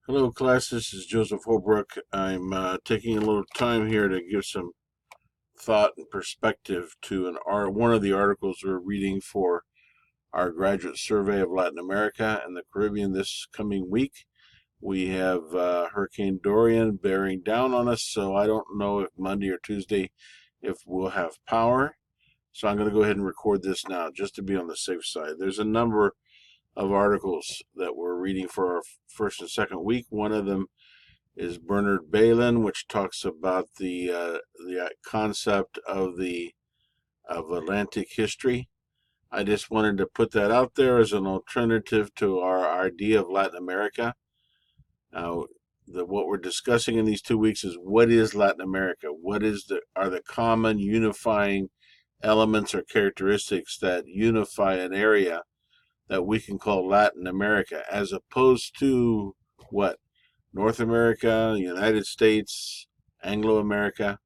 Hello, class. This is Joseph Holbrook. I'm taking a little time here to give some thought and perspective to one of the articles we're reading for our graduate survey of Latin America and the Caribbean this coming week. We have Hurricane Dorian bearing down on us, so I don't know if Monday or Tuesday if we'll have power. So I'm going to go ahead and record this now just to be on the safe side. There's a number of articles that we're reading for our first and second week. One of them is Bernard Bailyn, which talks about the concept of Atlantic history. I just wanted to put that out there as an alternative to our idea of Latin America. What we're discussing in these 2 weeks is what is Latin America? What are the common unifying elements or characteristics that unify an area that we can call Latin America, as opposed to what? North America, United States, Anglo-America.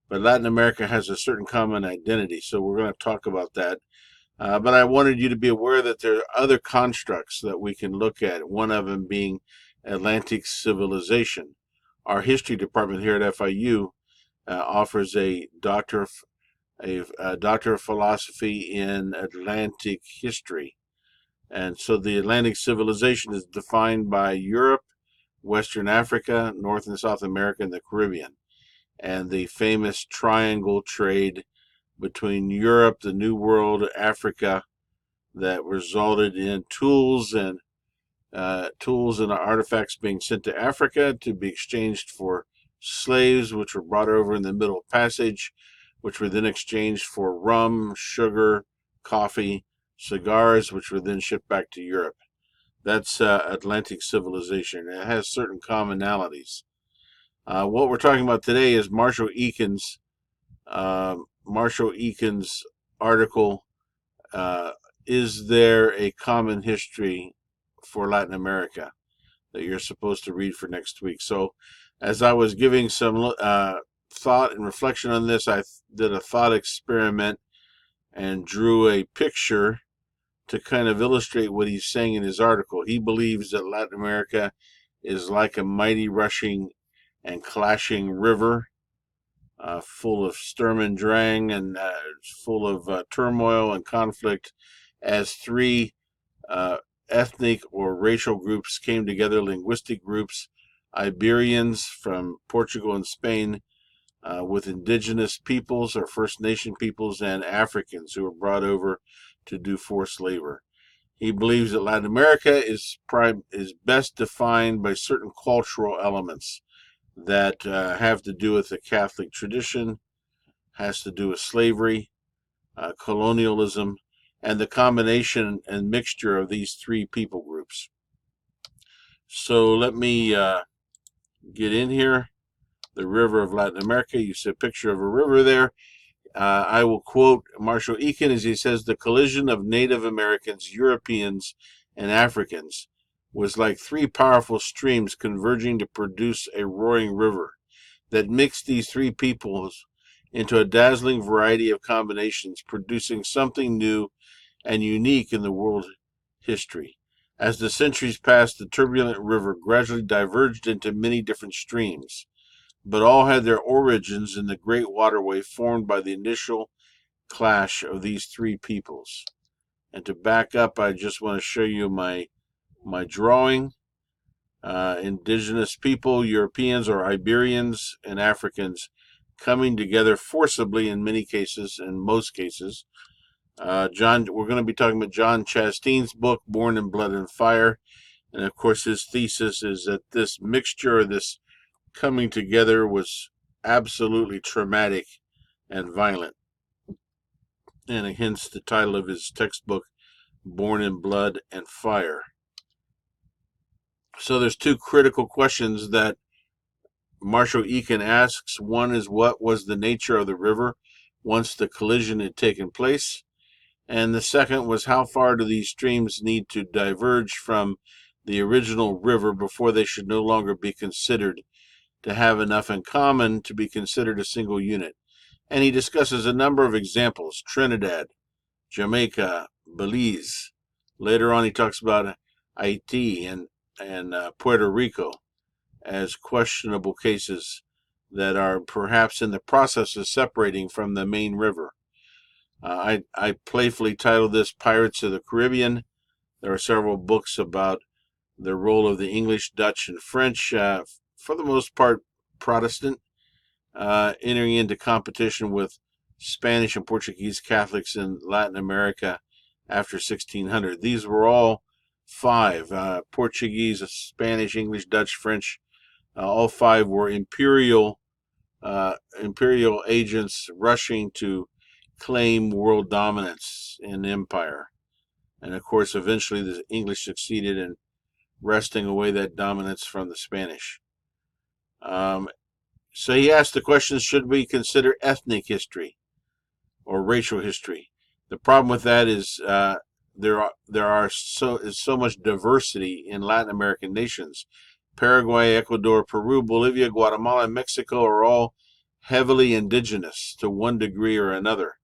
But Latin America has a certain common identity, so we're going to talk about that. But I wanted you to be aware that there are other constructs that we can look at, one of them being Atlantic civilization. Our history department here at FIU offers a doctor of philosophy in Atlantic history. And so the Atlantic civilization is defined by Europe, Western Africa, North and South America, and the Caribbean. And the famous triangle trade between Europe, the New World, Africa, that resulted in tools and artifacts being sent to Africa to be exchanged for slaves, which were brought over in the Middle Passage, which were then exchanged for rum, sugar, coffee, cigars, which were then shipped back to Europe. That's Atlantic civilization. It has certain commonalities. What we're talking about today is Marshall Eakin's article, Is There a Common History for Latin America, that you're supposed to read for next week. So as I was giving some thought and reflection on this, I did a thought experiment and drew a picture to kind of illustrate what he's saying in his article. He believes that Latin America is like a mighty rushing and clashing river, full of sturm and drang, and full of turmoil and conflict, as three ethnic or racial groups came together, linguistic groups: Iberians from Portugal and Spain, with indigenous peoples or First Nation peoples, and Africans who were brought over to do forced labor. He believes that Latin America is best defined by certain cultural elements that have to do with the Catholic tradition, has to do with slavery, colonialism, and the combination and mixture of these three people groups. So let me get in here. The river of Latin America. You see a picture of a river there. I will quote Marshall Eakin as he says, "The collision of Native Americans, Europeans, and Africans was like three powerful streams converging to produce a roaring river that mixed these three peoples into a dazzling variety of combinations, producing something new and unique in the world history. As the centuries passed, the turbulent river gradually diverged into many different streams, but all had their origins in the great waterway formed by the initial clash of these three peoples." And to back up, I just want to show you my drawing. Indigenous people, Europeans or Iberians, and Africans coming together forcibly in many cases, in most cases. We're going to be talking about John Chastain's book, Born in Blood and Fire. And of course, his thesis is that this mixture, this coming together, was absolutely traumatic and violent. And hence the title of his textbook, Born in Blood and Fire. So there's two critical questions that Marshall Eakin asks. One is, what was the nature of the river once the collision had taken place? And the second was, how far do these streams need to diverge from the original river before they should no longer be considered to have enough in common to be considered a single unit? And he discusses a number of examples: Trinidad, Jamaica, Belize. Later on he talks about Haiti and Puerto Rico as questionable cases that are perhaps in the process of separating from the main river. I playfully titled this Pirates of the Caribbean. There are several books about the role of the English, Dutch, and French, for the most part Protestant, entering into competition with Spanish and Portuguese Catholics in Latin America after 1600. These were all five, Portuguese, Spanish, English, Dutch, French. All five were imperial agents rushing to claim world dominance in empire. And of course, eventually the English succeeded in wresting away that dominance from the Spanish. So he asked the question, should we consider ethnic history or racial history? The problem with that is there is so much diversity in Latin American nations. Paraguay, Ecuador, Peru, Bolivia, Guatemala, and Mexico are all heavily indigenous to one degree or another.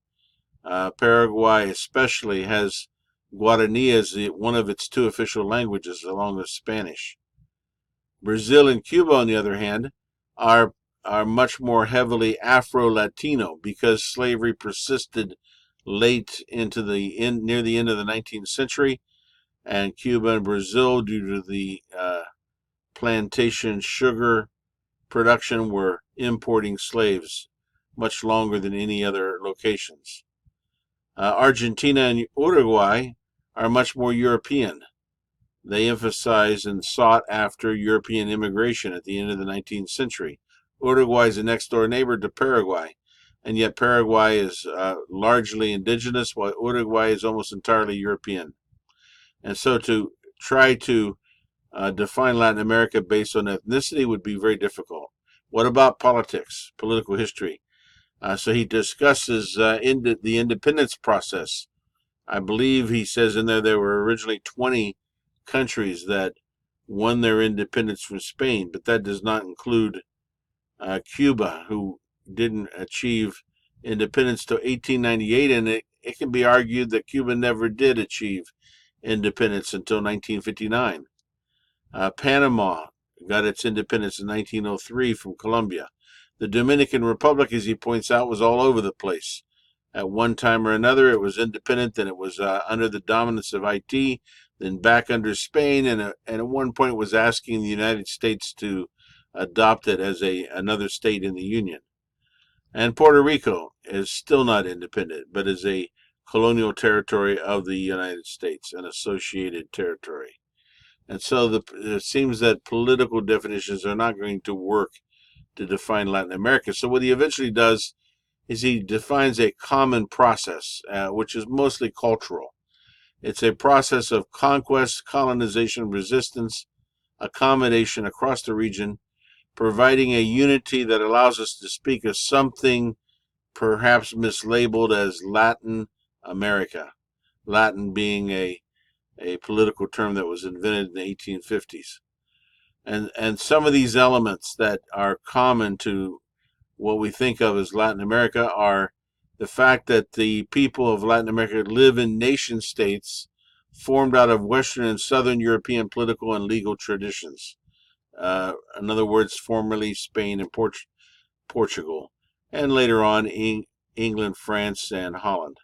Paraguay especially has Guarani as one of its two official languages, along with Spanish. Brazil and Cuba, on the other hand, are much more heavily Afro-Latino because slavery persisted late into near the end of the 19th century, and Cuba and Brazil, due to the plantation sugar production, were importing slaves much longer than any other locations. Argentina and Uruguay are much more European. They emphasized and sought after European immigration at the end of the 19th century. Uruguay is a next-door neighbor to Paraguay, and yet Paraguay is largely indigenous, while Uruguay is almost entirely European. And so to try to define Latin America based on ethnicity would be very difficult. What about politics, political history? So he discusses the independence process. I believe he says in there were originally 20 countries that won their independence from Spain, but that does not include Cuba, who didn't achieve independence till 1898, and it can be argued that Cuba never did achieve independence until 1959. Panama got its independence in 1903 from Colombia. The Dominican Republic, as he points out, was all over the place. At one time or another, it was independent, then it was under the dominance of Haiti, then back under Spain, and at one point was asking the United States to adopt it as another state in the Union. And Puerto Rico is still not independent, but is a colonial territory of the United States, an associated territory. And so it seems that political definitions are not going to work to define Latin America. So what he eventually does is he defines a common process, which is mostly cultural. It's a process of conquest, colonization, resistance, accommodation across the region, providing a unity that allows us to speak of something perhaps mislabeled as Latin America, Latin being a political term that was invented in the 1850s. And some of these elements that are common to what we think of as Latin America are the fact that the people of Latin America live in nation states formed out of Western and Southern European political and legal traditions. In other words, formerly Spain and Portugal, and later on England, France, and Holland.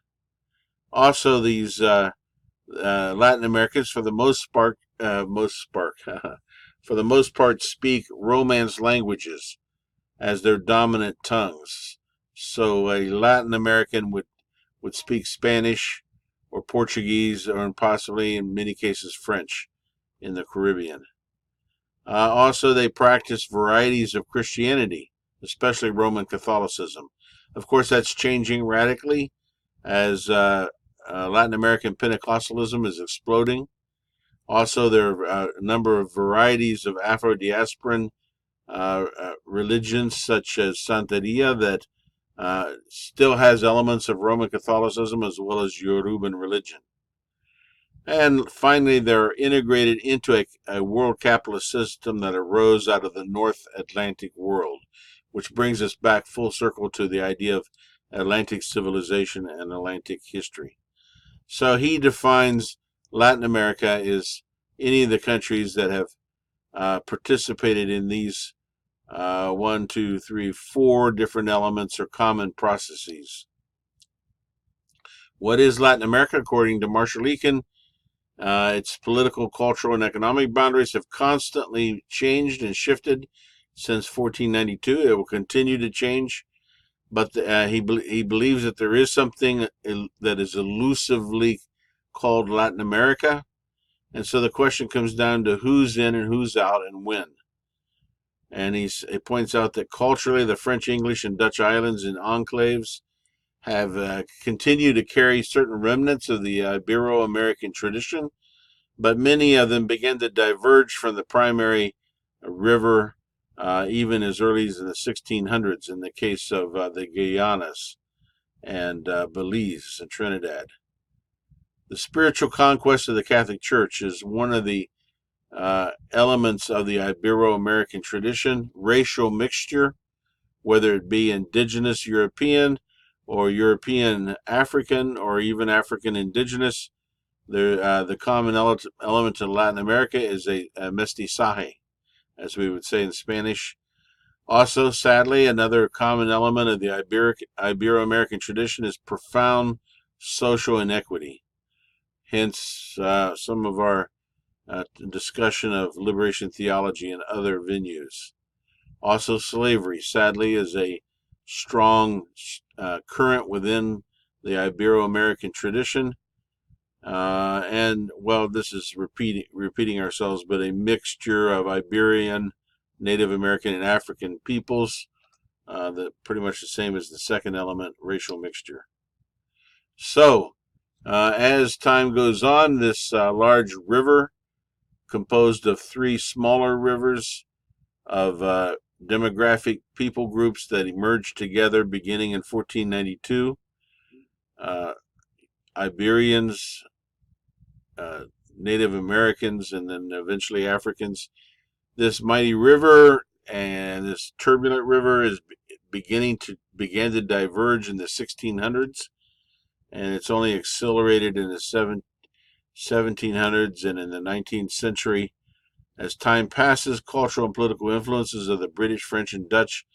Also, these Latin Americans, for the most part, for the most part, speak Romance languages as their dominant tongues. So a Latin American would speak Spanish or Portuguese, or possibly in many cases French in the Caribbean. Also, they practice varieties of Christianity, especially Roman Catholicism. Of course, that's changing radically as Latin American Pentecostalism is exploding. Also, there are a number of varieties of Afro-diasporan religions, such as Santeria, that still has elements of Roman Catholicism as well as Yoruban religion. And finally, they're integrated into a world capitalist system that arose out of the North Atlantic world, which brings us back full circle to the idea of Atlantic civilization and Atlantic history. So he defines Latin America as any of the countries that have participated in these 4 different elements or common processes. What is Latin America? According to Marshall Eakin, its political, cultural, and economic boundaries have constantly changed and shifted since 1492. It will continue to change, but he believes that there is something that is elusively called Latin America. And so the question comes down to who's in and who's out and when. And he points out that culturally, the French, English, and Dutch islands and enclaves have continued to carry certain remnants of the Ibero-American tradition, but many of them began to diverge from the primary river even as early as in the 1600s in the case of the Guyanas and Belize and Trinidad. The spiritual conquest of the Catholic Church is one of the elements of the Ibero-American tradition. Racial mixture, whether it be indigenous European or European African or even African indigenous, the common element in Latin America is a mestizaje, as we would say in Spanish. Also, sadly, another common element of the Ibero-American tradition is profound social inequity. Hence, some of our discussion of liberation theology in other venues. Also, slavery, sadly, is a strong current within the Ibero-American tradition. And, well, this is repeating ourselves, but a mixture of Iberian, Native American, and African peoples, that pretty much the same as the second element, racial mixture. So, as time goes on, this large river, composed of 3 smaller rivers of demographic people groups that emerged together beginning in 1492. Iberians, Native Americans, and then eventually Africans. This mighty river and this turbulent river is began to diverge in the 1600s, and it's only accelerated in the 1700s and in the 19th century. As time passes, cultural and political influences of the British, French, and Dutch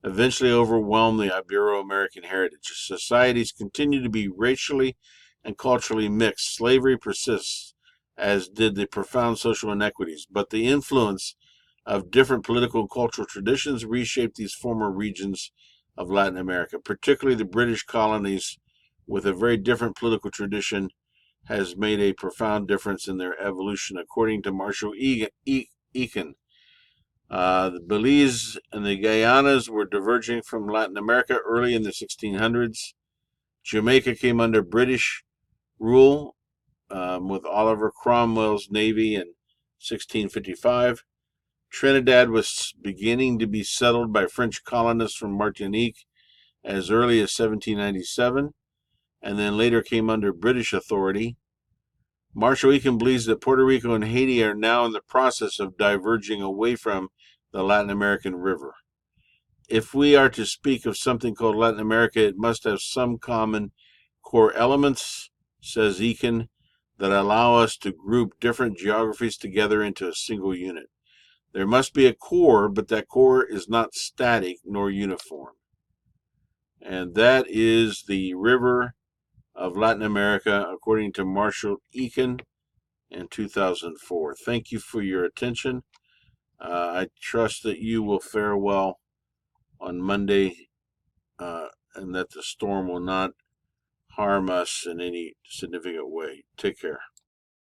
eventually overwhelm the Ibero-American heritage. Societies continue to be racially and culturally mixed. Slavery persists, as did the profound social inequities, but the influence of different political and cultural traditions reshaped these former regions of Latin America, particularly the British colonies, with a very different political tradition, has made a profound difference in their evolution, according to Marshall Eakin. The Belize and the Guyanas were diverging from Latin America early in the 1600s. Jamaica came under British rule with Oliver Cromwell's navy in 1655. Trinidad was beginning to be settled by French colonists from Martinique as early as 1797, and then later came under British authority. Marshall Eakin believes that Puerto Rico and Haiti are now in the process of diverging away from the Latin American river. If we are to speak of something called Latin America, it must have some common core elements, says Eakin, that allow us to group different geographies together into a single unit. There must be a core, but that core is not static nor uniform. And that is the river of Latin America, according to Marshall Eakin in 2004. Thank you for your attention. I trust that you will fare well on Monday and that the storm will not harm us in any significant way. Take care.